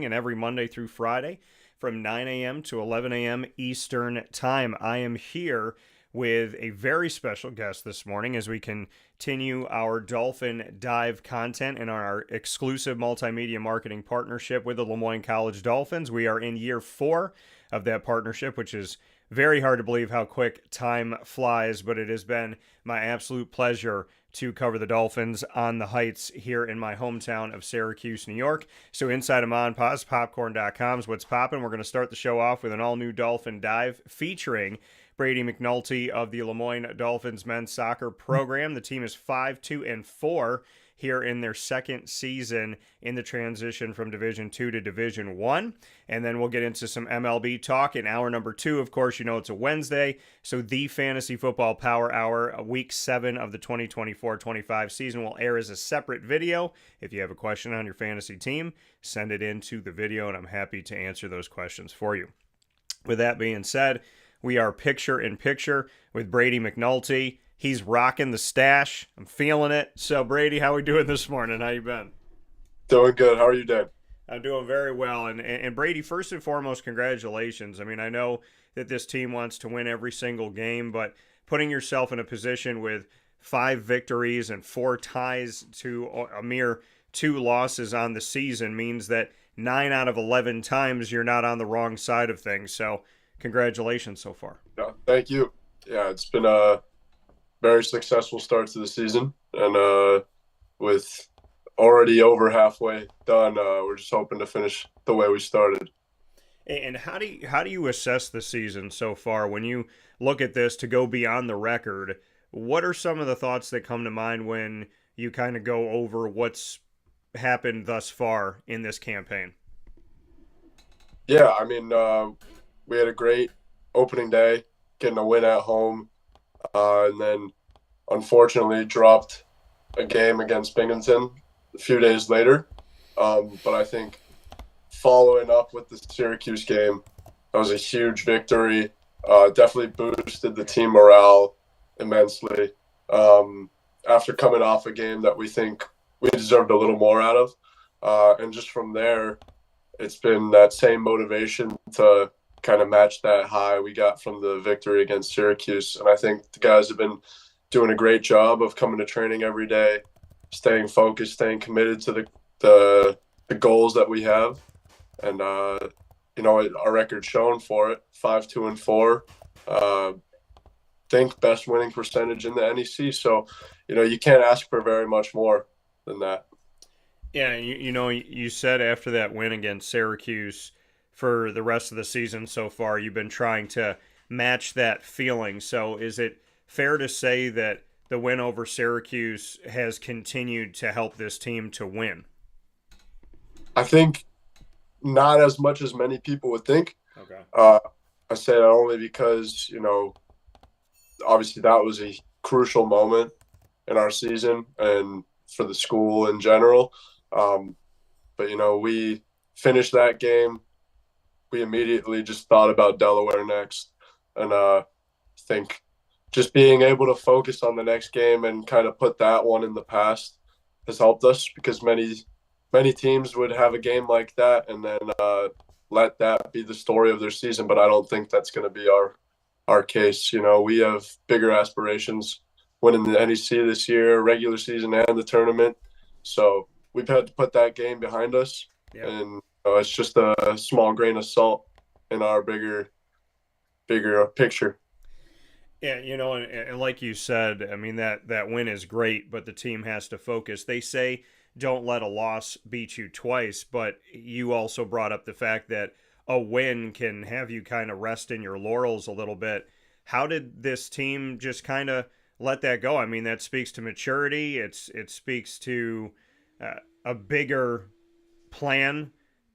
and every Monday through Friday from 9 a.m. to 11 a.m. Eastern Time. I am here with a very special guest this morning as we continue our Dolphin Dive content and our exclusive multimedia marketing partnership with the Moyne College Dolphins. We are in year 4 of that partnership, which is very hard to believe how quick time flies, but it has been my absolute pleasure to cover the Dolphins on the Heights here in my hometown of Syracuse, New York. So inside of Monpaz, popcorn.com is what's popping. We're going to start the show off with an all-new Dolphin Dive featuring Brady McNulty of the Moyne Dolphins men's soccer program. The team is 5-2-4 here in their second season in the transition from Division 2 to Division 1. And then we'll get into some MLB talk in hour number 2. Of course, you know it's a Wednesday, so the Fantasy Football Power Hour, week 7 of the 2024-25 season will air as a separate video. If you have a question on your fantasy team, send it into the video, and I'm happy to answer those questions for you. With that being said, we are picture-in-picture with Brady McNulty. He's rocking the stash. I'm feeling it. So, Brady, how we doing this morning? How you been? Doing good. How are you, Dan? I'm doing very well. And Brady, first and foremost, congratulations. I mean, I know that this team wants to win every single game, but putting yourself in a position with 5 victories and 4 ties to a mere 2 losses on the season means that 9 out of 11 times you're not on the wrong side of things. So, congratulations so far. Yeah, thank you. Yeah, it's been a very successful start to the season, and with already over halfway done, we're just hoping to finish the way we started. And how do you assess the season so far? When you look at this to go beyond the record, what are some of the thoughts that come to mind when you kind of go over what's happened thus far in this campaign? Yeah, I mean, we had a great opening day, getting a win at home, and then unfortunately dropped a game against Binghamton a few days later. But I think following up with the Syracuse game, that was a huge victory. Definitely boosted the team morale immensely. After coming off a game that we think we deserved a little more out of. And just from there, it's been that same motivation to kind of match that high we got from the victory against Syracuse. And I think the guys have been doing a great job of coming to training every day, staying focused, staying committed to the goals that we have. And, our record's shown for it, 5-2-4. Think best winning percentage in the NEC. So, you can't ask for very much more than that. Yeah, you said after that win against Syracuse, for the rest of the season so far, you've been trying to match that feeling. So is it fair to say that the win over Syracuse has continued to help this team to win? I think not as much as many people would think. Okay. I say that only because, obviously that was a crucial moment in our season and for the school in general. But, we finished that game. We immediately just thought about Delaware next. And I think just being able to focus on the next game and kind of put that one in the past has helped us, because many teams would have a game like that and then let that be the story of their season. But I don't think that's going to be our case. We have bigger aspirations winning the NEC this year, regular season and the tournament. So we've had to put that game behind us. Yeah. And it's just a small grain of salt in our bigger picture. Yeah, and like you said, I mean, that win is great, but the team has to focus. They say don't let a loss beat you twice, but you also brought up the fact that a win can have you kind of rest in your laurels a little bit. How did this team just kind of let that go? I mean, that speaks to maturity. It speaks to a bigger plan.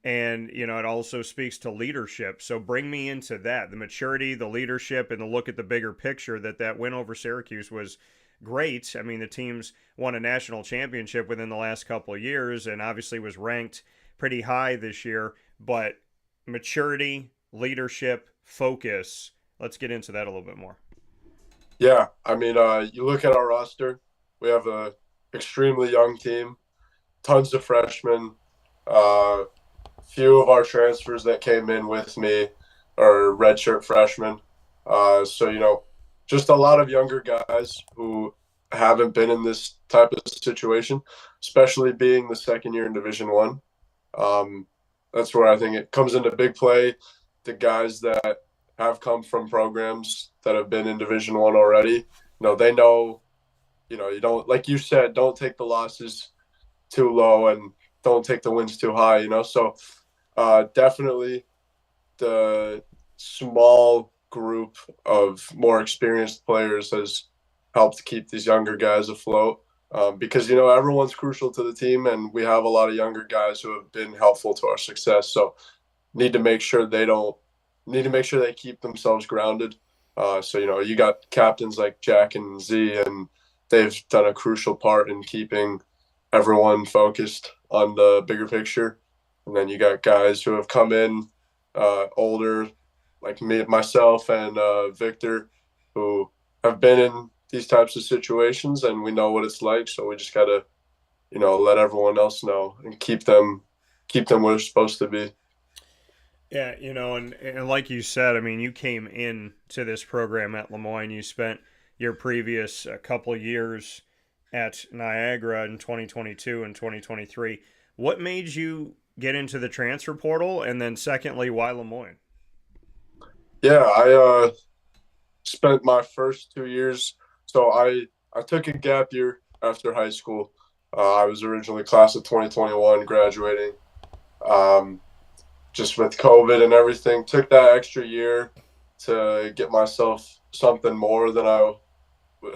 And, it also speaks to leadership. So bring me into that, the maturity, the leadership, and the look at the bigger picture. That win over Syracuse was great. I mean, the team's won a national championship within the last couple of years and obviously was ranked pretty high this year. But maturity, leadership, focus, let's get into that a little bit more. Yeah, I mean, you look at our roster, we have a extremely young team, tons of freshmen, few of our transfers that came in with me are redshirt freshmen. So, just a lot of younger guys who haven't been in this type of situation, especially being the second year in Division One. That's where I think it comes into big play. The guys that have come from programs that have been in Division One already, they know, you don't, like you said, don't take the losses too low and don't take the wins too high. So definitely the small group of more experienced players has helped keep these younger guys afloat. Because everyone's crucial to the team, and we have a lot of younger guys who have been helpful to our success. So need to make sure they keep themselves grounded. So you got captains like Jack and Z, and they've done a crucial part in keeping everyone focused on the bigger picture. And then you got guys who have come in older, like myself, and Victor, who have been in these types of situations, and we know what it's like. So we just gotta, let everyone else know and keep them where they're supposed to be. Yeah, and like you said, I mean, you came in to this program at Moyne. You spent your previous couple years at Niagara in 2022 and 2023. What made you get into the transfer portal? And then secondly, why Moyne? Yeah, I spent my first 2 years. So I took a gap year after high school. I was originally class of 2021, graduating. Um, just with COVID and everything, took that extra year to get myself something more than I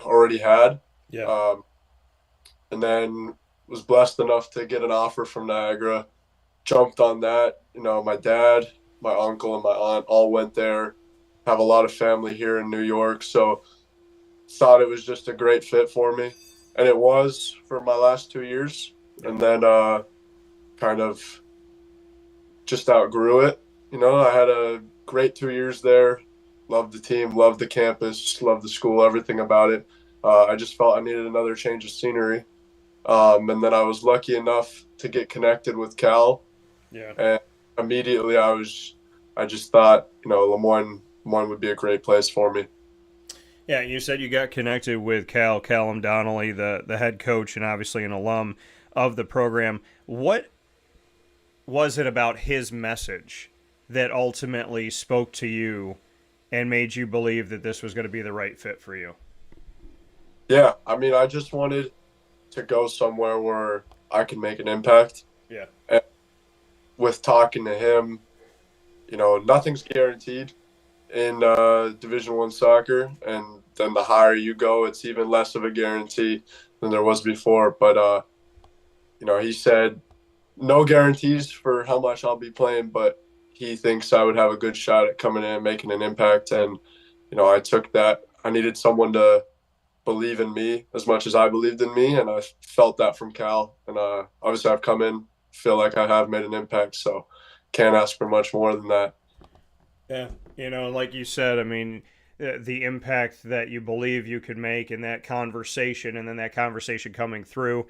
already had. Yeah. Um, and then was blessed enough to get an offer from Niagara. Jumped on that. My dad, my uncle, and my aunt all went there. Have a lot of family here in New York, so thought it was just a great fit for me, and it was for my last 2 years. Yeah. And then kind of just outgrew it. I had a great 2 years there. Loved the team, loved the campus, loved the school, everything about it. I just felt I needed another change of scenery. And then I was lucky enough to get connected with Cal. Yeah. And immediately I just thought, Lemoyne would be a great place for me. Yeah, you said you got connected with Callum Donnelly, the head coach and obviously an alum of the program. What was it about his message that ultimately spoke to you and made you believe that this was going to be the right fit for you? Yeah, I mean, I just wanted to go somewhere where I could make an impact. Yeah. And with talking to him, nothing's guaranteed in Division One soccer, and then the higher you go, it's even less of a guarantee than there was before. But he said no guarantees for how much I'll be playing, but he thinks I would have a good shot at coming in and making an impact. And I took that. I needed someone to believe in me as much as I believed in me, and I felt that from Cal. And obviously, I've come in, feel like I have made an impact, so can't ask for much more than that. Yeah, like you said, I mean, the impact that you believe you could make in that conversation, and then that conversation coming through.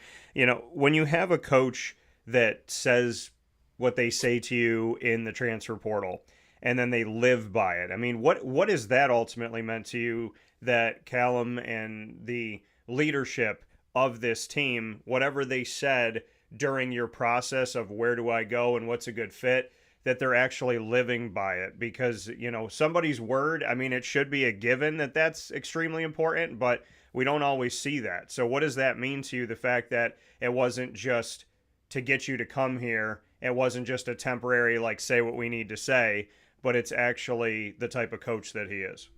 When you have a coach that says what they say to you in the transfer portal, and then they live by it. I mean, what is that ultimately meant to you? That Callum and the leadership of this team, whatever they said during your process of where do I go and what's a good fit, that they're actually living by it. Because somebody's word, I mean, it should be a given that that's extremely important, but we don't always see that. So what does that mean to you, the fact that it wasn't just to get you to come here, it wasn't just a temporary like say what we need to say, but it's actually the type of coach that he is?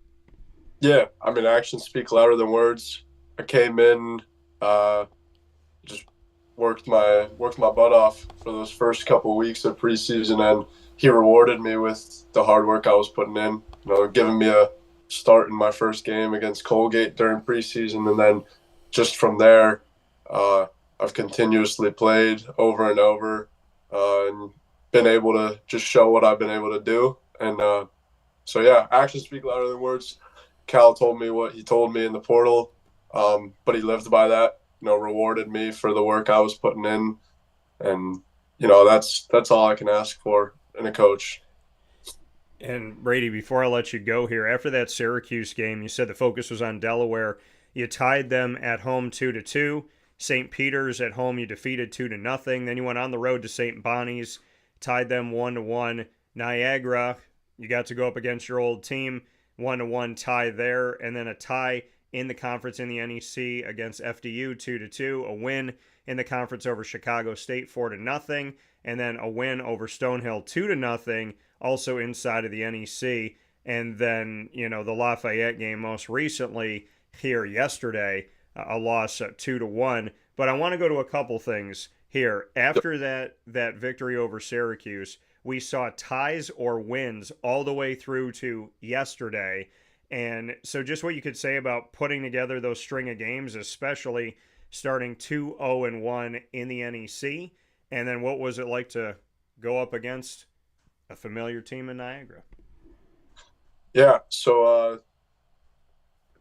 Yeah, I mean, actions speak louder than words. I came in, just worked my butt off for those first couple of weeks of preseason, and he rewarded me with the hard work I was putting in. Giving me a start in my first game against Colgate during preseason, and then just from there, I've continuously played over and over, and been able to just show what I've been able to do. And so yeah, actions speak louder than words. Cal told me what he told me in the portal, but he lived by that. Rewarded me for the work I was putting in, and that's all I can ask for in a coach. And Brady, before I let you go here, after that Syracuse game, you said the focus was on Delaware. You tied them at home 2-2. St. Peter's at home you defeated 2-0. Then you went on the road to St. Bonnie's, tied them 1-1. Niagara, you got to go up against your old team, 1-1 tie there, and then a tie in the conference in the NEC against FDU 2-2. A win in the conference over Chicago State 4-0, and then a win over Stonehill 2-0, also inside of the NEC. And then, the Lafayette game most recently here yesterday, a loss 2-1. But I want to go to a couple things here. After that victory over Syracuse, we saw ties or wins all the way through to yesterday. And so just what you could say about putting together those string of games, especially starting 2-0-1 in the NEC, and then what was it like to go up against a familiar team in Niagara? Yeah. So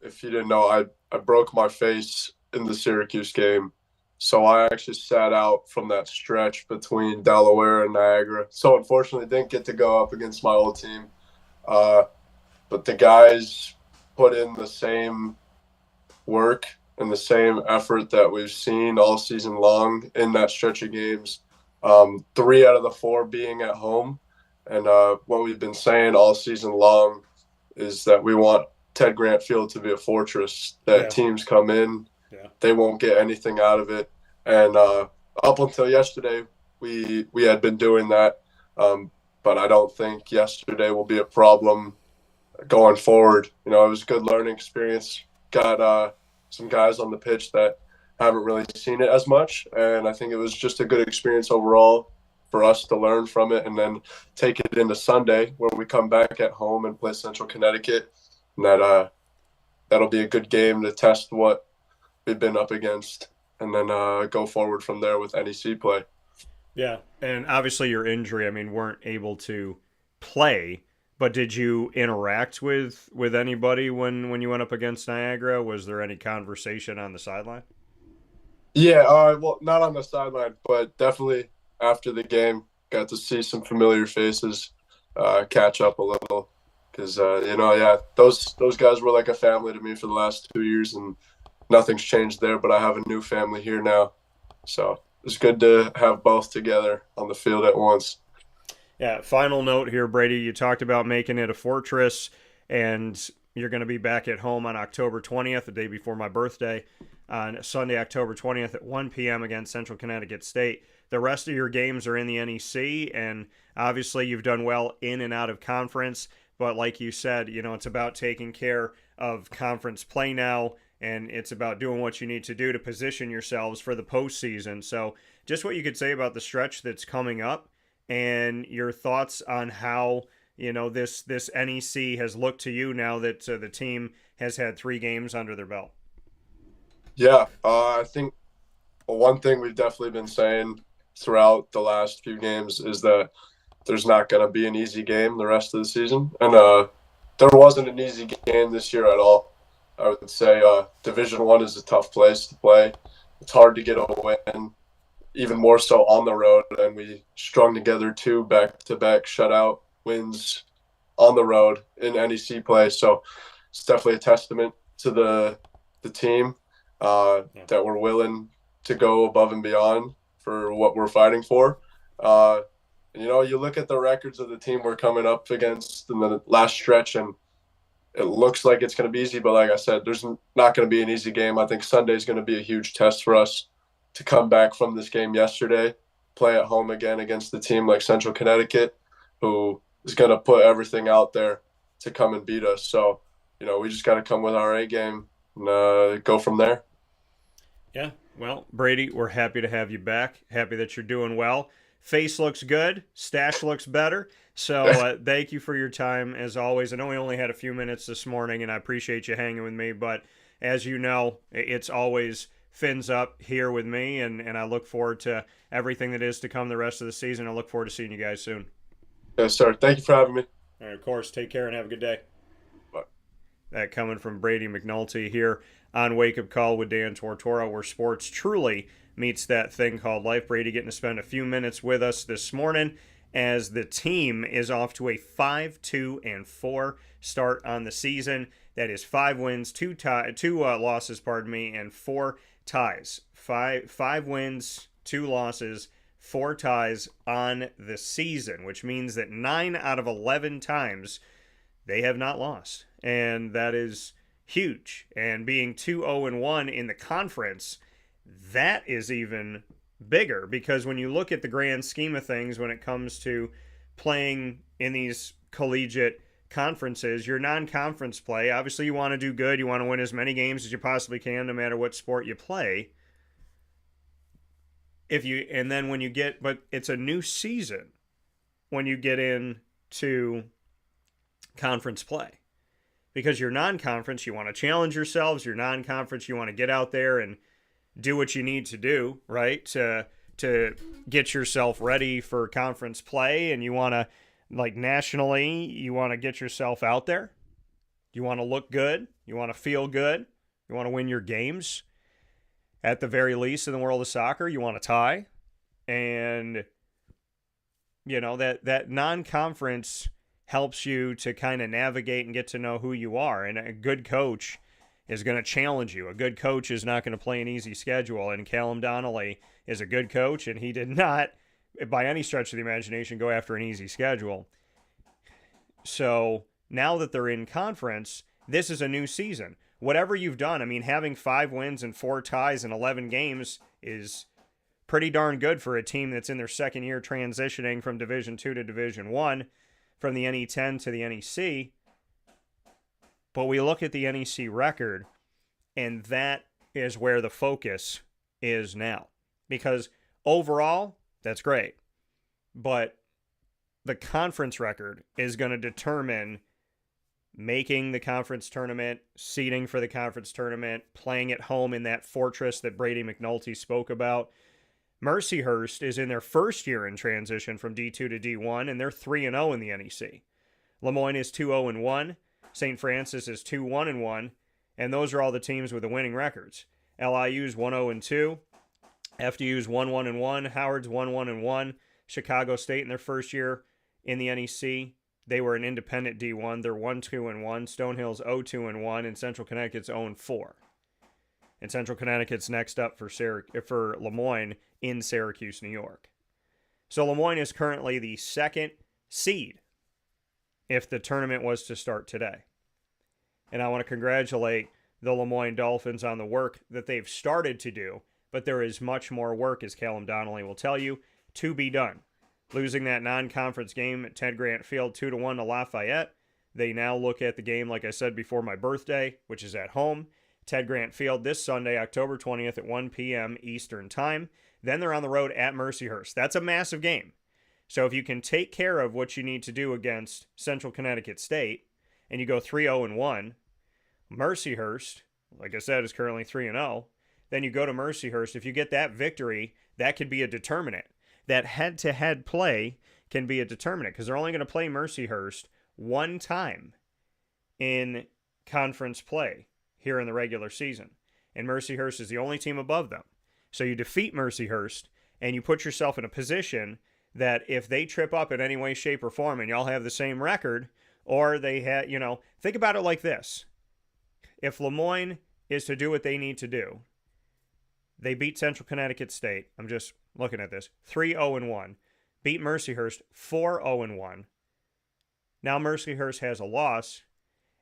if you didn't know, I broke my face in the Syracuse game. So I actually sat out from that stretch between Delaware and Niagara. So unfortunately, didn't get to go up against my old team. But the guys put in the same work and the same effort that we've seen all season long in that stretch of games. 3 out of the 4 being at home. And what we've been saying all season long is that we want Ted Grant Field to be a fortress, that teams come in, they won't get anything out of it. And up until yesterday, we had been doing that. But I don't think yesterday will be a problem going forward. It was a good learning experience. Got some guys on the pitch that haven't really seen it as much. And I think it was just a good experience overall for us to learn from it and then take it into Sunday where we come back at home and play Central Connecticut. And that'll be a good game to test what we've been up against and then go forward from there with NEC play. Yeah, and obviously your injury, weren't able to play, but did you interact with anybody when you went up against Niagara? Was there any conversation on the sideline? Yeah, well, not on the sideline, but definitely after the game, got to see some familiar faces, catch up a little, because those guys were like a family to me for the last 2 years, and nothing's changed there. But I have a new family here now, so it's good to have both together on the field at once. Yeah. Final note here, Brady. You talked about making it a fortress, and you're going to be back at home on October 20th, the day before my birthday, on Sunday, October 20th at 1 p.m. against Central Connecticut State. The rest of your games are in the NEC, and obviously you've done well in and out of conference. But like you said, it's about taking care of conference play now, and it's about doing what you need to do to position yourselves for the postseason. So just what you could say about the stretch that's coming up and your thoughts on how this NEC has looked to you now that the team has had 3 games under their belt. Yeah, I think one thing we've definitely been saying throughout the last few games is that there's not going to be an easy game the rest of the season. And there wasn't an easy game this year at all. I would say Division I is a tough place to play. It's hard to get a win, even more so on the road. And we strung together 2 back-to-back shutout wins on the road in NEC play. So it's definitely a testament to the team that we're willing to go above and beyond for what we're fighting for. You look at the records of the team we're coming up against in the last stretch, and it looks like it's going to be easy. But like I said, there's not going to be an easy game. I think Sunday is going to be a huge test for us to come back from this game yesterday, play at home again against the team like Central Connecticut, who is going to put everything out there to come and beat us. So, we just got to come with our A game and go from there. Yeah, well, Brady, we're happy to have you back. Happy that you're doing well. Face looks good. Stash looks better. So thank you for your time, as always. I know we only had a few minutes this morning, and I appreciate you hanging with me. But as you know, it's always fins up here with me, and I look forward to everything that is to come the rest of the season. I look forward to seeing you guys soon. Yes, sir. Thank you for having me. All right, of course. Take care and have a good day. Bye. That coming from Brady McNulty here on Wake Up Call with Dan Tortora, where sports truly meets that thing called life. Brady getting to spend a few minutes with us this morning as the team is off to a 5-2-4 start on the season. That is 5 wins, two losses, and 4 ties. Five wins, 2 losses, 4 ties on the season, which means that 9 out of 11 times they have not lost. And that is huge. And being 2-0-1 in the conference, that is even bigger, because when you look at the grand scheme of things when it comes to playing in these collegiate conferences, your non-conference play, obviously you want to do good, you want to win as many games as you possibly can no matter what sport you play. But it's a new season when you get into conference play, because you're non-conference, you want to challenge yourselves. You're non-conference, you want to get out there and do what you need to do, right, to get yourself ready for conference play. And you want to, like, nationally, you want to get yourself out there. You want to look good, you want to feel good, you want to win your games. At the very least, in the world of soccer, you want to tie. And that non-conference helps you to kind of navigate and get to know who you are. And a good coach is going to challenge you. A good coach is not going to play an easy schedule. And Callum Donnelly is a good coach, and he did not, by any stretch of the imagination, go after an easy schedule. So now that they're in conference, this is a new season. Whatever you've done, I mean, having 5 wins and 4 ties in 11 games is pretty darn good for a team that's in their second year transitioning from Division II to Division I, from the NE10 to the NEC. But we look at the NEC record, and that is where the focus is now. Because overall, that's great. But the conference record is going to determine making the conference tournament, seeding for the conference tournament, playing at home in that fortress that Brady McNulty spoke about. Mercyhurst is in their first year in transition from D2 to D1, and they're 3-0 in the NEC. Lemoyne is 2-0-1. St. Francis is 2-1-1, and those are all the teams with the winning records. LIU's 1-0-2. FDU's 1-1-1. Howard's 1-1-1. Chicago State in their first year in the NEC, they were an independent D1. They're 1-2-1. Stonehill's 0-2-1, and Central Connecticut's 0-4. And Central Connecticut's next up for Lemoyne in Syracuse, New York. So Lemoyne is currently the 2nd seed if the tournament was to start today. And I want to congratulate the Lemoyne Dolphins on the work that they've started to do, but there is much more work, as Callum Donnelly will tell you, to be done. Losing that non-conference game at Ted Grant Field 2-1 to Lafayette, they now look at the game, like I said, before my birthday, which is at home. Ted Grant Field this Sunday, October 20th at 1 p.m. Eastern Time. Then they're on the road at Mercyhurst. That's a massive game. So if you can take care of what you need to do against Central Connecticut State, and you go 3-0-1, Mercyhurst, like I said, is currently 3-0, then you go to Mercyhurst. If you get that victory, that could be a determinant. That head-to-head play can be a determinant, because they're only going to play Mercyhurst one time in conference play here in the regular season. And Mercyhurst is the only team above them. So you defeat Mercyhurst, and you put yourself in a position that if they trip up in any way, shape, or form, and y'all have the same record, or they had, think about it like this. If Lemoyne is to do what they need to do, they beat Central Connecticut State. I'm just looking at this. 3-0-1. Beat Mercyhurst 4-0-1. Now Mercyhurst has a loss.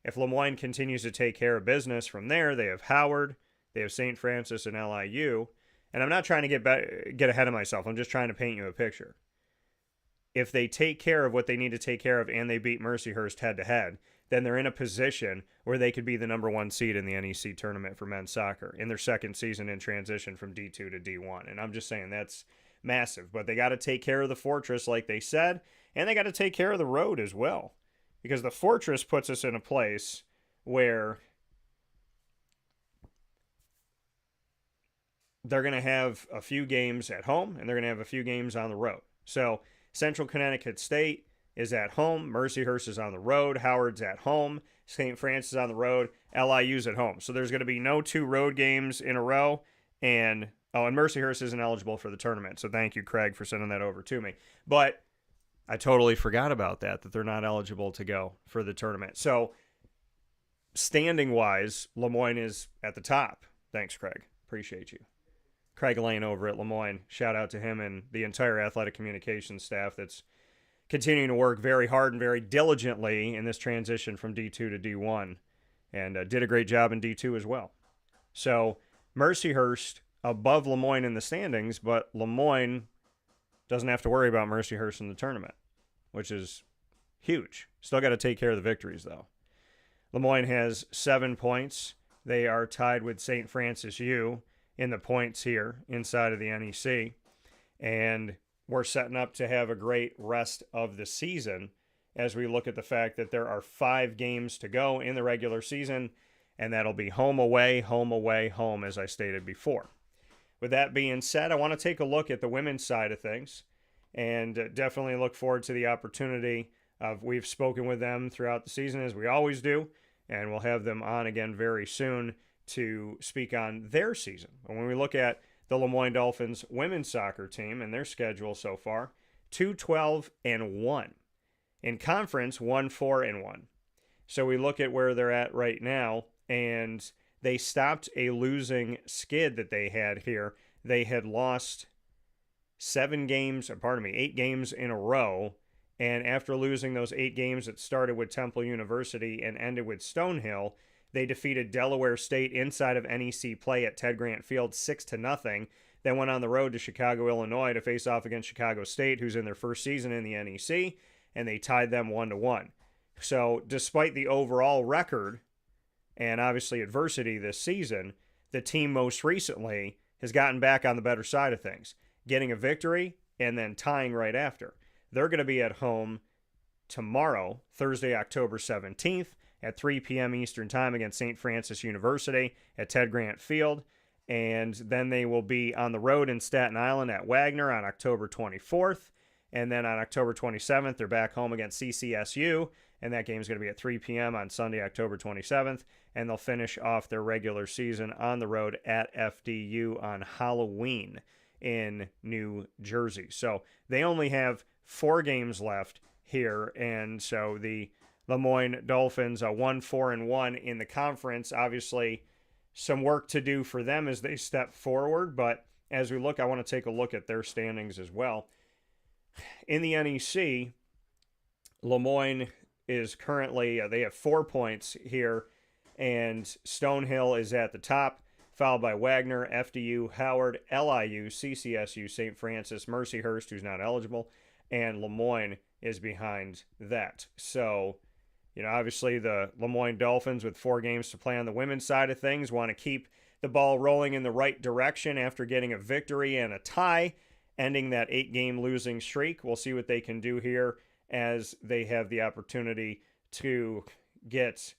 If Lemoyne continues to take care of business from there, they have Howard, they have St. Francis, and LIU. And I'm not trying to get ahead of myself. I'm just trying to paint you a picture. If they take care of what they need to take care of and they beat Mercyhurst head-to-head, then they're in a position where they could be the number 1 seed in the NEC tournament for men's soccer in their second season in transition from D2 to D1. And I'm just saying that's massive. But they got to take care of the fortress, like they said, and they got to take care of the road as well. Because the fortress puts us in a place where they're going to have a few games at home and they're going to have a few games on the road. So Central Connecticut State is at home. Mercyhurst is on the road. Howard's at home. St. Francis is on the road. LIU's at home. So there's going to be no 2 road games in a row and Oh, and Mercyhurst isn't eligible for the tournament, so thank you, Craig, for sending that over to me. But I totally forgot about that they're not eligible to go for the tournament. So standing-wise, Lemoyne is at the top. Thanks, Craig. Appreciate you. Craig Lane over at Lemoyne. Shout out to him and the entire athletic communications staff that's continuing to work very hard and very diligently in this transition from D2 to D1, and did a great job in D2 as well. So Mercyhurst above Lemoyne in the standings, but Lemoyne doesn't have to worry about Mercyhurst in the tournament, which is huge. Still got to take care of the victories, though. Lemoyne has 7 points. They are tied with St. Francis U in the points here inside of the NEC. And we're setting up to have a great rest of the season as we look at the fact that there are 5 games to go in the regular season, and that'll be home, away, home, as I stated before. With that being said, I want to take a look at the women's side of things and definitely look forward to the opportunity of, we've spoken with them throughout the season as we always do, and we'll have them on again very soon to speak on their season. And when we look at the Lemoyne Dolphins women's soccer team and their schedule so far, 2-12-1. In conference, 1-4-1. So we look at where they're at right now, and they stopped a losing skid that they had here. They had lost 8 games in a row. And after losing those 8 games that started with Temple University and ended with Stonehill, they defeated Delaware State inside of NEC play at Ted Grant Field 6-0. Then went on the road to Chicago, Illinois to face off against Chicago State, who's in their first season in the NEC, and they tied them 1-1. So despite the overall record and obviously adversity this season, the team most recently has gotten back on the better side of things, getting a victory and then tying right after. They're going to be at home tomorrow, Thursday, October 17th at 3 p.m. Eastern Time against St. Francis University at Ted Grant Field. And then they will be on the road in Staten Island at Wagner on October 24th. And then on October 27th, they're back home against CCSU. And that game is going to be at 3 p.m. on Sunday, October 27th. And they'll finish off their regular season on the road at FDU on Halloween in New Jersey. So they only have 4 games left here. And so the Lemoyne Dolphins are 1-4-1 in the conference. Obviously, some work to do for them as they step forward. But as we look, I want to take a look at their standings as well. In the NEC, Lemoyne is currently, they have 4 points here, and Stonehill is at the top, followed by Wagner, FDU, Howard, LIU, CCSU, St. Francis, Mercyhurst, who's not eligible, and Lemoyne is behind that. So, obviously the Lemoyne Dolphins with 4 games to play on the women's side of things want to keep the ball rolling in the right direction after getting a victory and a tie, ending that 8-game losing streak. We'll see what they can do here as they have the opportunity to get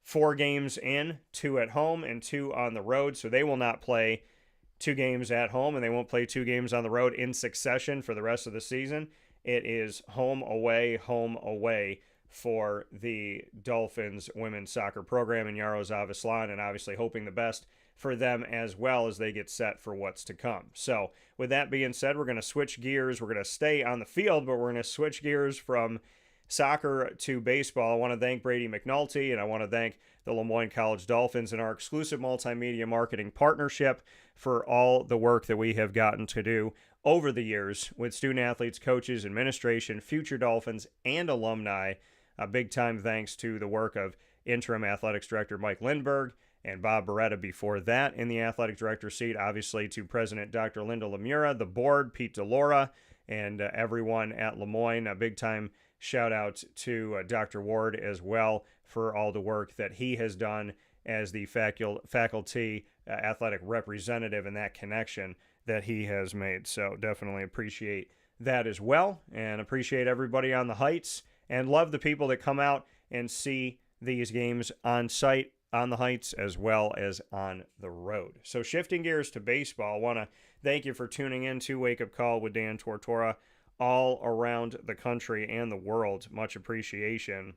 4 games in, 2 at home and 2 on the road. So they will not play 2 games at home, and they won't play 2 games on the road in succession for the rest of the season. It is home, away for the Dolphins women's soccer program in Yaroslavl, and obviously hoping the best for them as well as they get set for what's to come. So with that being said, we're going to switch gears. We're going to stay on the field, but we're going to switch gears from soccer to baseball. I want to thank Brady McNulty, and I want to thank the Lemoyne College Dolphins and our exclusive multimedia marketing partnership for all the work that we have gotten to do over the years with student athletes, coaches, administration, future Dolphins, and alumni. A big-time thanks to the work of interim athletics director Mike Lindberg and Bob Beretta before that in the athletic director seat, obviously to President Dr. Linda Lemura, the board, Pete DeLaura, and everyone at Lemoyne. A big-time shout-out to Dr. Ward as well for all the work that he has done as the faculty athletic representative and that connection that he has made. So definitely appreciate that as well, and appreciate everybody on the Heights, and love the people that come out and see these games on site, on the Heights, as well as on the road. So shifting gears to baseball, I want to thank you for tuning in to Wake Up Call with Dan Tortora all around the country and the world. Much appreciation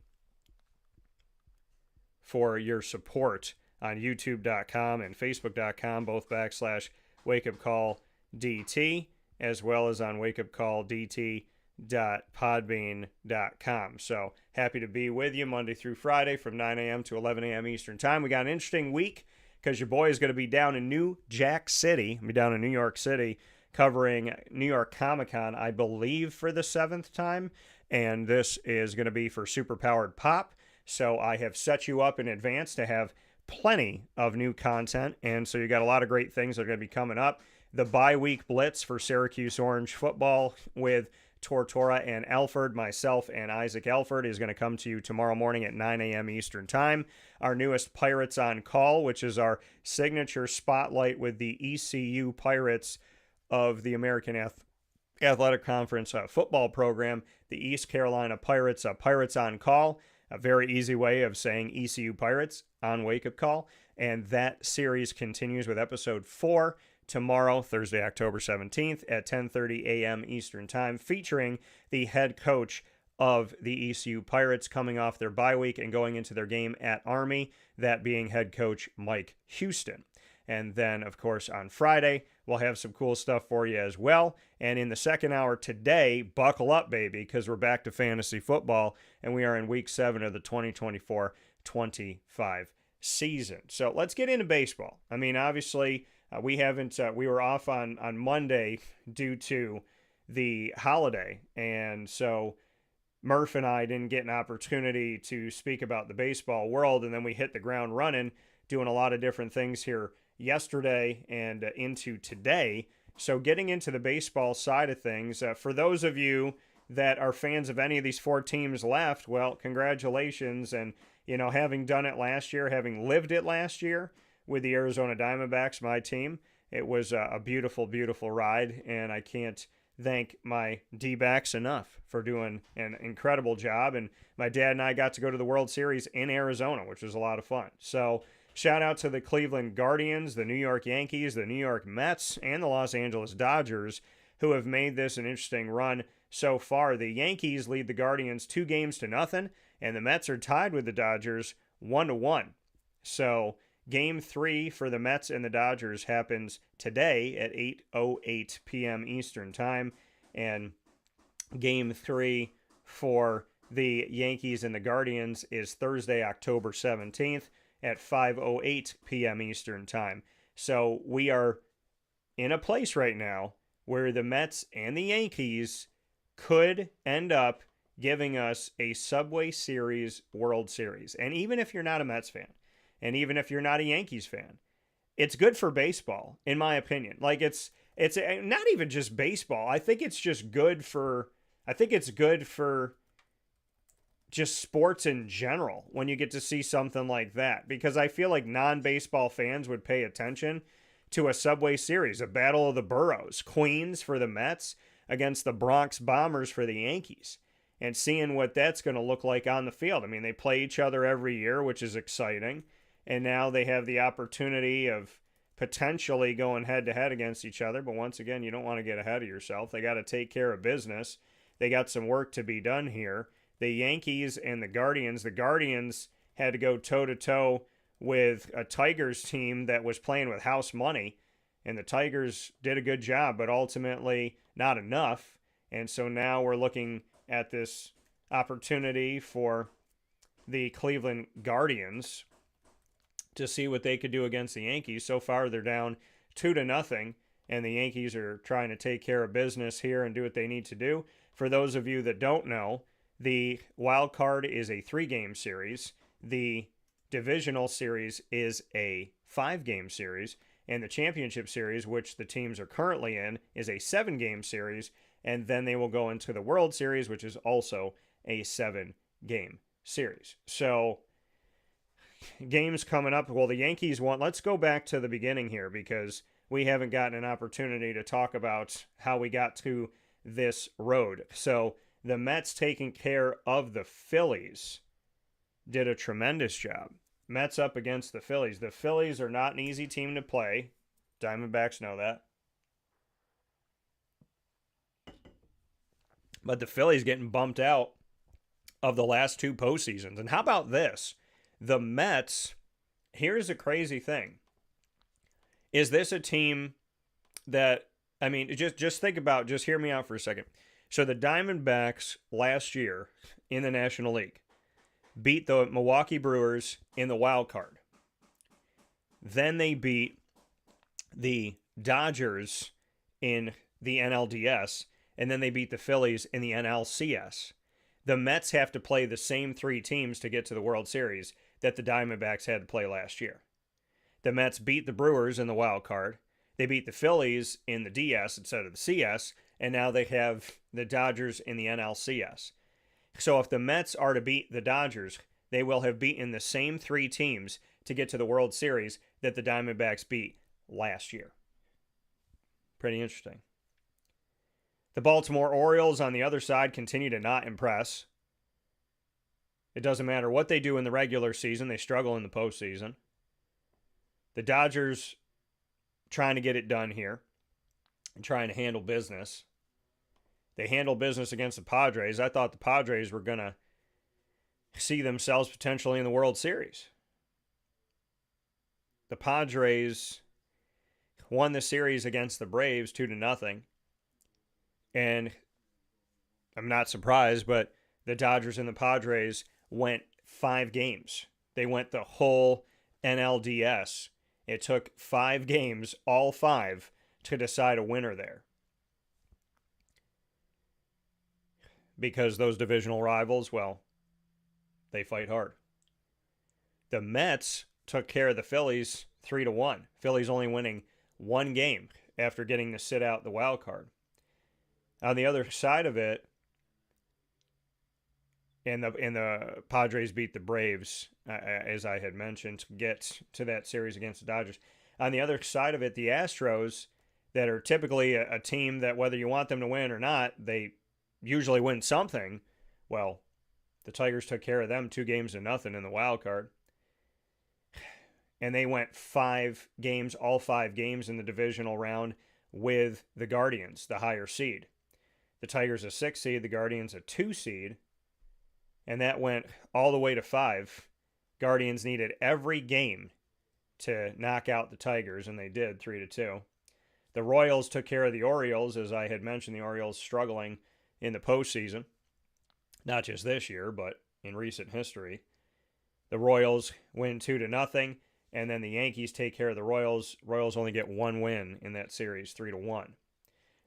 for your support on youtube.com and facebook.com, both Wake Up Call DT, as well as on wakeupcalldt.podbean.com. So happy to be with you Monday through Friday from 9 a.m. to 11 a.m. Eastern Time. We got an interesting week because your boy is going to be down in New Jack City. I'll be down in New York City covering New York Comic-Con, I believe, for the 7th time. And this is going to be for Superpowered Pop. So I have set you up in advance to have plenty of new content. And so you got a lot of great things that are going to be coming up. The bye-week blitz for Syracuse Orange football with Tortora and Alford, myself and Isaac Alford, is going to come to you tomorrow morning at 9 a.m. Eastern Time. Our newest Pirates on Call, which is our signature spotlight with the ECU Pirates of the American Athletic Conference football program, the East Carolina Pirates, Pirates on Call, a very easy way of saying ECU Pirates on Wake Up Call. And that series continues with episode 4 tomorrow, Thursday, October 17th at 10:30 a.m. Eastern Time, featuring the head coach of the ECU Pirates coming off their bye week and going into their game at Army, that being head coach Mike Houston. And then, of course, on Friday, we'll have some cool stuff for you as well. And in the second hour today, buckle up, baby, because we're back to fantasy football, and we are in Week 7 of the 2024-25 season. So let's get into baseball. I mean, obviously, we were off on Monday due to the holiday, and so Murph and I didn't get an opportunity to speak about the baseball world, and then we hit the ground running, doing a lot of different things here yesterday and into today. So getting into the baseball side of things, for those of you that are fans of any of these 4 teams left, well, congratulations, and having done it last year, having lived it last year, with the Arizona Diamondbacks, my team. It was a beautiful, beautiful ride, and I can't thank my D-backs enough for doing an incredible job. And my dad and I got to go to the World Series in Arizona, which was a lot of fun. So shout out to the Cleveland Guardians, the New York Yankees, the New York Mets, and the Los Angeles Dodgers, who have made this an interesting run so far. The Yankees lead the Guardians 2-0, and the Mets are tied with the Dodgers 1-1. So Game 3 for the Mets and the Dodgers happens today at 8:08 p.m. Eastern Time, and Game 3 for the Yankees and the Guardians is Thursday, October 17th at 5:08 p.m. Eastern Time. So we are in a place right now where the Mets and the Yankees could end up giving us a Subway Series World Series. And even if you're not a Mets fan, and even if you're not a Yankees fan, it's good for baseball, in my opinion. Like it's not even just baseball. I think it's good for just sports in general when you get to see something like that. Because I feel like non-baseball fans would pay attention to a Subway Series, a battle of the boroughs, Queens for the Mets against the Bronx Bombers for the Yankees, and seeing what that's going to look like on the field. I mean, they play each other every year, which is exciting. And now they have the opportunity of potentially going head-to-head against each other. But once again, you don't want to get ahead of yourself. They got to take care of business. They got some work to be done here. The Yankees and the Guardians had to go toe-to-toe with a Tigers team that was playing with house money. And the Tigers did a good job, but ultimately not enough. And so now we're looking at this opportunity for the Cleveland Guardians to see what they could do against the Yankees. So far, they're down 2-0, and the Yankees are trying to take care of business here and do what they need to do. For those of you that don't know, the wild card is a 3-game series. The divisional series is a 5-game series, and the championship series, which the teams are currently in, is a 7-game series, and then they will go into the World Series, which is also a 7-game series. So games coming up. Well, the Yankees won. Let's go back to the beginning here because we haven't gotten an opportunity to talk about how we got to this road. So the Mets taking care of the Phillies did a tremendous job. Mets up against the Phillies. The Phillies are not an easy team to play. Diamondbacks know that. But the Phillies getting bumped out of the last 2 postseasons. And how about this? The Mets, here's a crazy thing. Is this a team that, I mean, just think about, just hear me out for a second. So the Diamondbacks last year in the National League beat the Milwaukee Brewers in the wild card. Then they beat the Dodgers in the NLDS, and then they beat the Phillies in the NLCS. The Mets have to play the same three teams to get to the World Series that the Diamondbacks had to play last year. The Mets beat the Brewers in the wild card. They beat the Phillies in the DS instead of the CS, and now they have the Dodgers in the NLCS. So if the Mets are to beat the Dodgers, they will have beaten the same three teams to get to the World Series that the Diamondbacks beat last year. Pretty interesting. The Baltimore Orioles on the other side continue to not impress. It doesn't matter what they do in the regular season, they struggle in the postseason. The Dodgers trying to get it done here and trying to handle business. They handle business against the Padres. I thought the Padres were going to see themselves potentially in the World Series. The Padres won the series against the Braves 2-0. And I'm not surprised, but the Dodgers and the Padres went 5 games. They went the whole NLDS. It took 5 games, all 5, to decide a winner there. Because those divisional rivals, well, they fight hard. The Mets took care of the Phillies 3-1. Phillies only winning 1 game after getting to sit out the wild card. On the other side of it, and the Padres beat the Braves, as I had mentioned, to get to that series against the Dodgers. On the other side of it, the Astros, that are typically a team that whether you want them to win or not, they usually win something. Well, the Tigers took care of them 2-0 in the wild card. And they went 5 games, all 5 games in the divisional round with the Guardians, the higher seed. The Tigers a 6 seed, the Guardians a 2 seed. And that went all the way to 5. Guardians needed every game to knock out the Tigers, and they did, 3-2. The Royals took care of the Orioles. As I had mentioned, the Orioles struggling in the postseason. Not just this year, but in recent history. The Royals win 2-0, and then the Yankees take care of the Royals. Royals only get 1 win in that series, 3-1,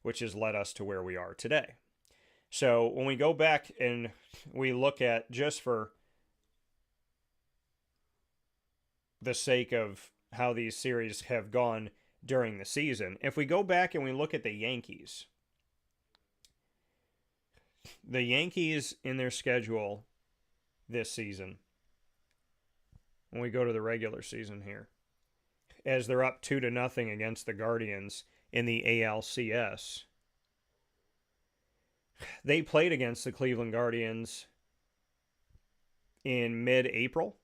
which has led us to where we are today. So when we go back and we look at, just for the sake of how these series have gone during the season, if we go back and we look at the Yankees in their schedule this season, when we go to the regular season here, as they're up 2-0 against the Guardians in the ALCS, they played against the Cleveland Guardians in mid-April,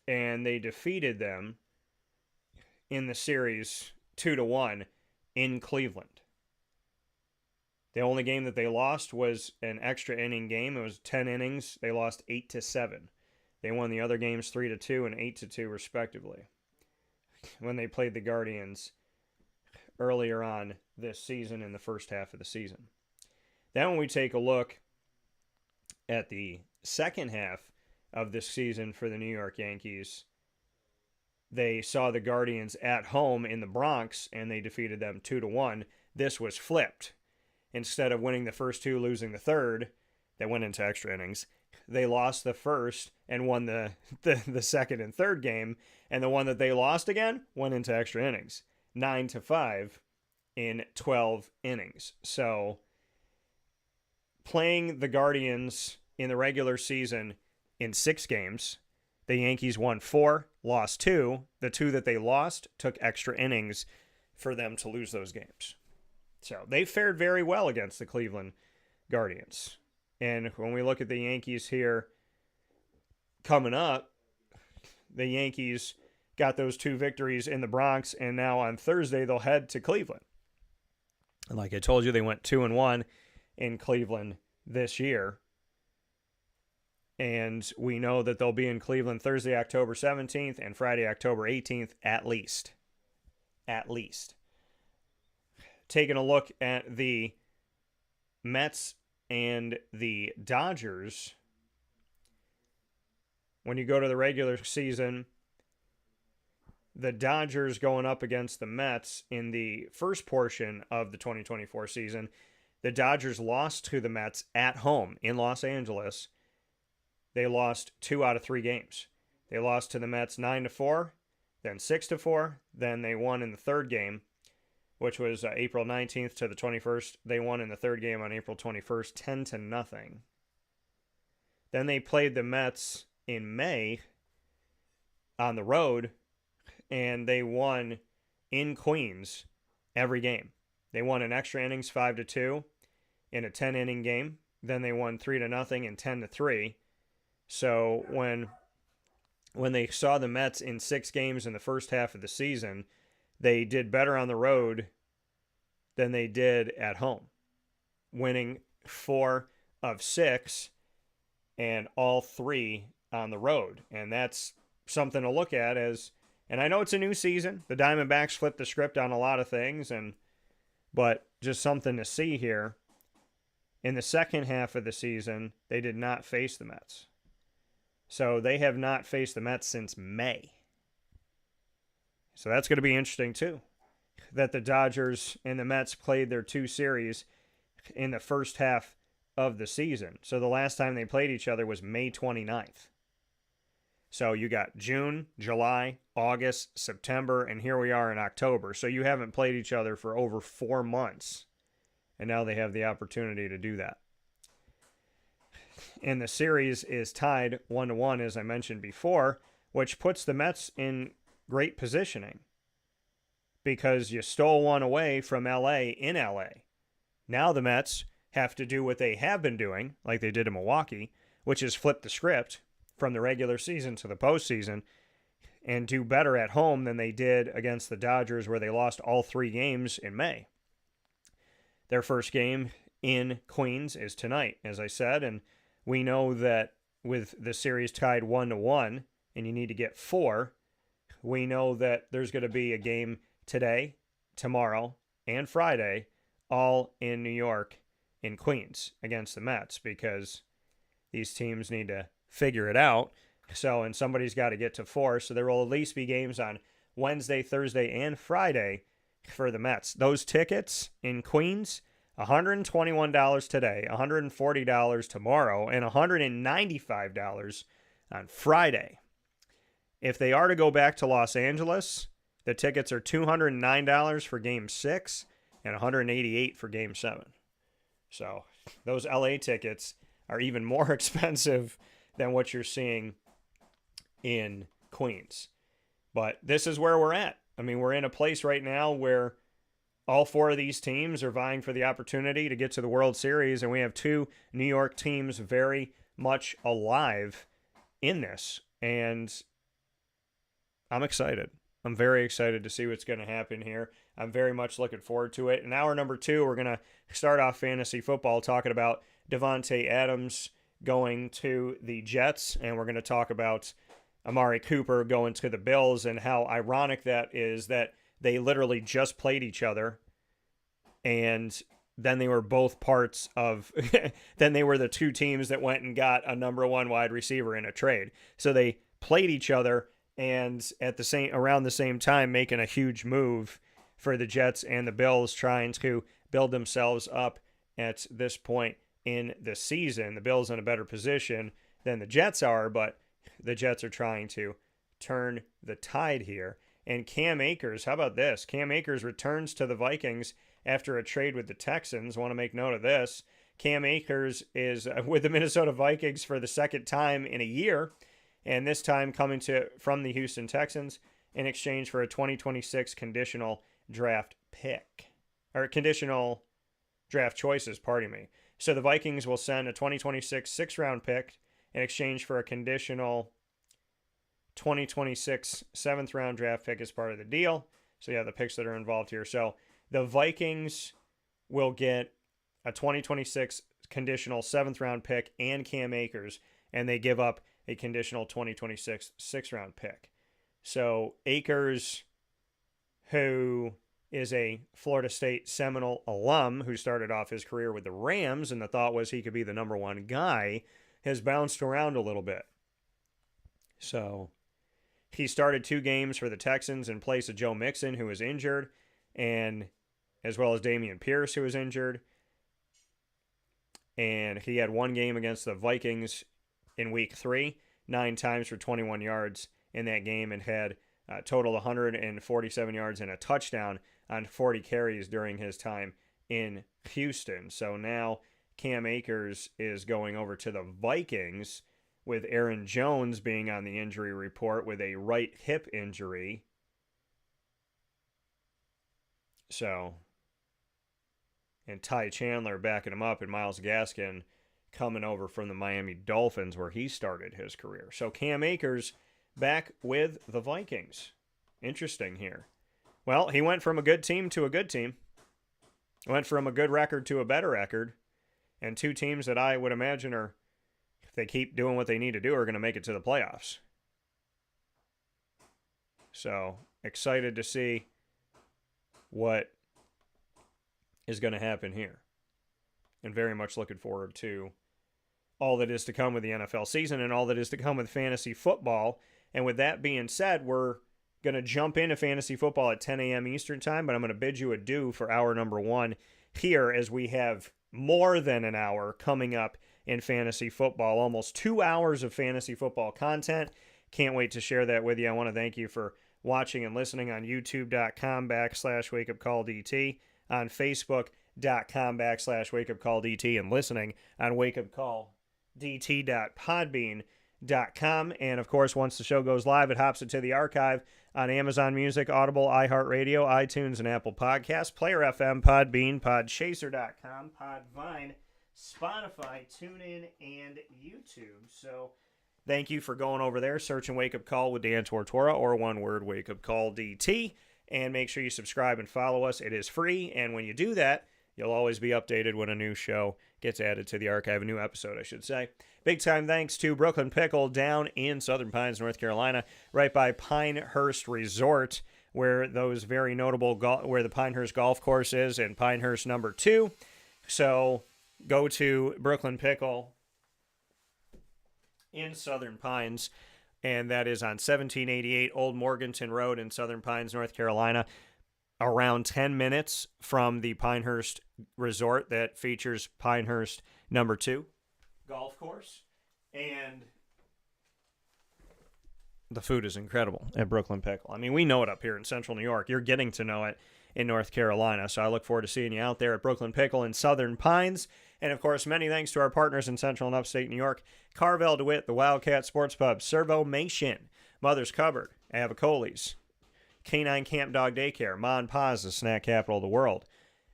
and they defeated them in the series 2-1 in Cleveland. The only game that they lost was an extra inning game. It was 10 innings. They lost 8-7. They won the other games 3-2 and 8-2 respectively when they played the Guardians earlier on this season in the first half of the season. Then when we take a look at the second half of this season for the New York Yankees, they saw the Guardians at home in the Bronx, and they defeated them 2-1. This was flipped. Instead of winning the first 2, losing the third, that went into extra innings, they lost the first and won the second and third game, and the one that they lost again went into extra innings, 9-5 in 12 innings. So playing the Guardians in the regular season in 6 games, the Yankees won 4, lost 2. The 2 that they lost took extra innings for them to lose those games. So they fared very well against the Cleveland Guardians. And when we look at the Yankees here coming up, the Yankees got those 2 victories in the Bronx, and now on Thursday they'll head to Cleveland. And like I told you, they went 2-1 in Cleveland this year. And we know that they'll be in Cleveland Thursday, October 17th and Friday, October 18th at least. at least. Taking a look at the Mets and the Dodgers, when you go to the regular season, the Dodgers going up against the Mets in the first portion of the 2024 season, the Dodgers lost to the Mets at home in Los Angeles. They lost 2 out of 3 games. They lost to the Mets 9-4, then 6-4, then they won in the third game, which was April 19th to the 21st. They won in the third game on April 21st, 10-0. Then they played the Mets in May on the road, and they won in Queens every game. They won in extra innings 5-2 in a 10-inning game. Then they won 3-0 and 10-3. So when they saw the Mets in 6 games in the first half of the season, they did better on the road than they did at home, winning 4 of 6 and all 3 on the road. And that's something to look at and I know it's a new season. The Diamondbacks flipped the script on a lot of things, but just something to see here. In the second half of the season, they did not face the Mets. So they have not faced the Mets since May. So that's going to be interesting too, that the Dodgers and the Mets played their 2 series in the first half of the season. So the last time they played each other was May 29th. So you got June, July, August, September, and here we are in October. So you haven't played each other for over 4 months. And now they have the opportunity to do that. And the series is tied 1-1, as I mentioned before, which puts the Mets in great positioning because you stole one away from LA in LA. Now the Mets have to do what they have been doing, like they did in Milwaukee, which is flip the script from the regular season to the postseason and do better at home than they did against the Dodgers, where they lost all 3 games in May. Their first game in Queens is tonight, as I said, and we know that with the series tied 1-1 and you need to get 4, we know that there's going to be a game today, tomorrow, and Friday, all in New York in Queens against the Mets, because these teams need to figure it out. So, and somebody's got to get to 4. So there will at least be games on Wednesday, Thursday, and Friday for the Mets. Those tickets in Queens, $121 today, $140 tomorrow, and $195 on Friday. If they are to go back to Los Angeles, the tickets are $209 for Game 6 and $188 for Game 7. So those LA tickets are even more expensive than what you're seeing in Queens. But this is where we're at. I mean, we're in a place right now where all 4 of these teams are vying for the opportunity to get to the World Series, and we have 2 New York teams very much alive in this. And I'm excited. I'm very excited to see what's going to happen here. I'm very much looking forward to it. In hour number 2, we're going to start off fantasy football talking about Devontae Adams going to the Jets, and we're going to talk about Amari Cooper going to the Bills and how ironic that is that they literally just played each other, and then they were both parts of then they were the 2 teams that went and got a number 1 wide receiver in a trade. So they played each other and at the around the same time making a huge move for the Jets and the Bills, trying to build themselves up at this point in the season. The Bills in a better position than the Jets are, but the Jets are trying to turn the tide here. And Cam Akers, how about this? Cam Akers returns to the Vikings after a trade with the Texans. Want to make note of this. Cam Akers is with the Minnesota Vikings for the second time in a year, and this time coming from the Houston Texans in exchange for a 2026 conditional draft pick. Or conditional draft choices, pardon me. So the Vikings will send a 2026 6th-round pick in exchange for a conditional 2026 7th-round draft pick as part of the deal. So yeah, the picks that are involved here. So the Vikings will get a 2026 conditional 7th-round pick and Cam Akers, and they give up a conditional 2026 6th-round pick. So Akers who is a Florida State Seminole alum who started off his career with the Rams, and the thought was he could be the number one guy, has bounced around a little bit. So he started 2 games for the Texans in place of Joe Mixon, who was injured, and as well as Damian Pierce, who was injured. And he had 1 game against the Vikings in week 3, 9 times for 21 yards in that game, and had a total 147 yards and a touchdown on 40 carries during his time in Houston. So now Cam Akers is going over to the Vikings, with Aaron Jones being on the injury report with a right hip injury. So, and Ty Chandler backing him up, and Myles Gaskin coming over from the Miami Dolphins, where he started his career. So Cam Akers back with the Vikings. Interesting here. Well, he went from a good team to a good team. Went from a good record to a better record. And 2 teams that I would imagine are, if they keep doing what they need to do, are going to make it to the playoffs. So, excited to see what is going to happen here. And very much looking forward to all that is to come with the NFL season and all that is to come with fantasy football. And with that being said, we're going to jump into fantasy football at 10 a.m. Eastern time, but I'm going to bid you adieu for hour number 1 here, as we have more than an hour coming up in fantasy football, almost 2 hours of fantasy football content. Can't wait to share that with you. I want to thank you for watching and listening on youtube.com/wakeupcalldt, on facebook.com/wakeupcalldt, and listening on wakeupcalldt.podbean.com. And of course, once the show goes live, it hops into the archive on Amazon Music, Audible, iHeartRadio, iTunes, and Apple Podcasts, Player FM, Podbean, Podchaser.com, Podvine, Spotify, TuneIn, and YouTube. So thank you for going over there, searching Wake Up Call with Dan Tortora, or one word, Wake Up Call DT. And make sure you subscribe and follow us. It is free, and when you do that, you'll always be updated when a new show gets added to the archive, a new episode, I should say. Big time thanks to Brooklyn Pickle down in Southern Pines, North Carolina, right by Pinehurst Resort, where those very notable where the Pinehurst Golf Course is, and Pinehurst number 2. So go to Brooklyn Pickle in Southern Pines, and that is on 1788 Old Morganton Road in Southern Pines, North Carolina, around 10 minutes from the Pinehurst Resort that features Pinehurst number 2 golf course. And the food is incredible at Brooklyn Pickle. I mean, we know it up here in Central New York. You're getting to know it in North Carolina. So I look forward to seeing you out there at Brooklyn Pickle in Southern Pines. And, of course, many thanks to our partners in Central and Upstate New York: Carvel DeWitt, the Wildcat Sports Pub, Servo Mation, Mother's Cupboard, Avicoli's, Canine Camp Dog Daycare, Ma & Pa's, the snack capital of the world,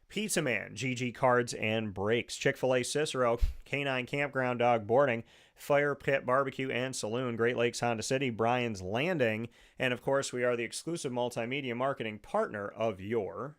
Pizza Man, GG Cards and Breaks, Chick-fil-A Cicero, Canine Campground Dog Boarding, Fire Pit Barbecue and Saloon, Great Lakes Honda City, Bryan's Landing, and, of course, we are the exclusive multimedia marketing partner of your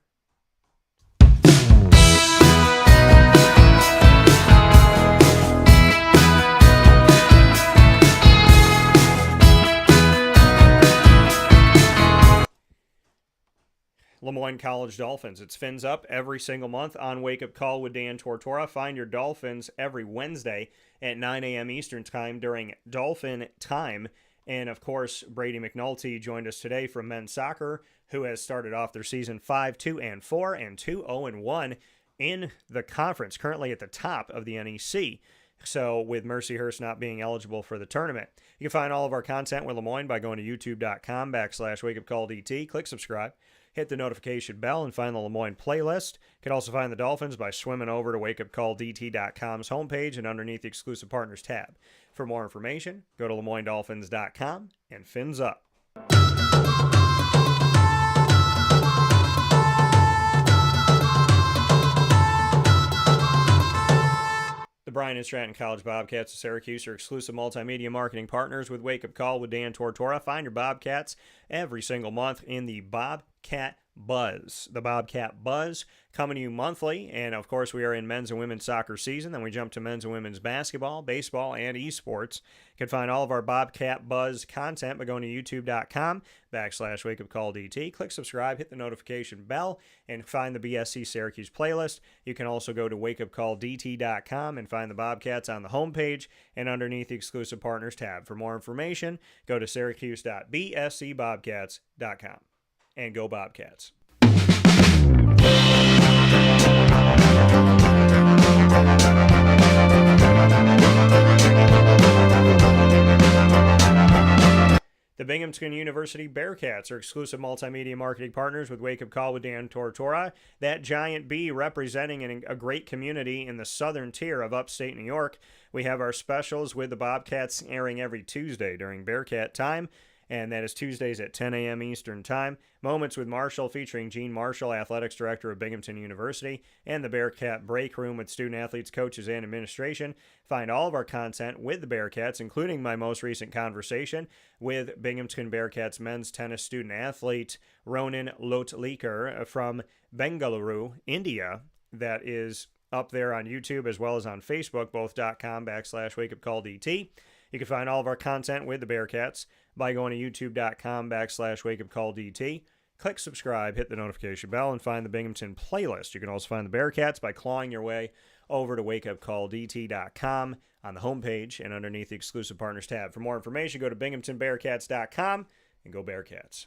Moyne College Dolphins. It's Fins Up every single month on Wake Up Call with Dan Tortora. Find your Dolphins every Wednesday at 9 a.m. Eastern Time during Dolphin Time. And, of course, Brady McNulty joined us today from men's soccer, who has started off their season 5-2-4 and 2-0-1 in the conference, currently at the top of the NEC. So, with Mercyhurst not being eligible for the tournament. You can find all of our content with Moyne by going to youtube.com/wakeupcalldt. Click subscribe. Hit the notification bell and find the Moyne playlist. You can also find the Dolphins by swimming over to wakeupcalldt.com's homepage and underneath the exclusive partners tab. For more information, go to LeMoyneDolphins.com and Fins Up. The Bryan and Stratton College Bobcats of Syracuse are exclusive multimedia marketing partners with Wake Up Call with Dan Tortora. Find your Bobcats every single month in the Bobcat Buzz, the Bobcat Buzz, coming to you monthly. And of course, we are in men's and women's soccer season. Then we jump to men's and women's basketball, baseball, and esports. You can find all of our Bobcat Buzz content by going to youtube.com/wakeupcalldt. Click subscribe, hit the notification bell, and find the BSC Syracuse playlist. You can also go to wakeupcalldt.com and find the Bobcats on the homepage and underneath the exclusive partners tab. For more information, go to syracuse.bscbobcats.com. And go Bobcats. The Binghamton University Bearcats are exclusive multimedia marketing partners with Wake Up Call with Dan Tortora. That giant bee representing a great community in the southern tier of upstate New York. We have our specials with the Bobcats airing every Tuesday during Bearcat time, and that is Tuesdays at 10 a.m. Eastern Time. Moments with Marshall featuring Gene Marshall, Athletics Director of Binghamton University, and the Bearcat Break Room with student athletes, coaches, and administration. Find all of our content with the Bearcats, including my most recent conversation with Binghamton Bearcats men's tennis student athlete Ronan Lotlikar from Bengaluru, India. That is up there on YouTube as well as on Facebook, both.com/wakeupcalldt. You can find all of our content with the Bearcats by going to youtube.com/wakeupcalldt. Click subscribe, hit the notification bell, and find the Binghamton playlist. You can also find the Bearcats by clawing your way over to wakeupcalldt.com on the homepage and underneath the exclusive partners tab. For more information, go to binghamtonbearcats.com and go Bearcats.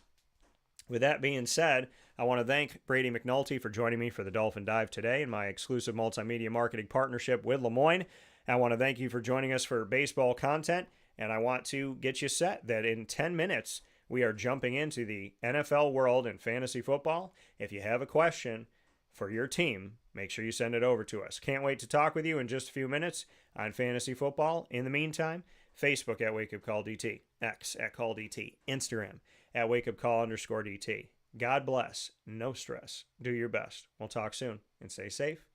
With that being said, I want to thank Brady McNulty for joining me for the Dolphin Dive today in my exclusive multimedia marketing partnership with Moyne. I want to thank you for joining us for baseball content, and I want to get you set that in 10 minutes, we are jumping into the NFL world and fantasy football. If you have a question for your team, make sure you send it over to us. Can't wait to talk with you in just a few minutes on fantasy football. In the meantime, Facebook at WakeUpCallDT, X at CallDT, Instagram at WakeUpCall_DT. God bless. No stress. Do your best. We'll talk soon, and stay safe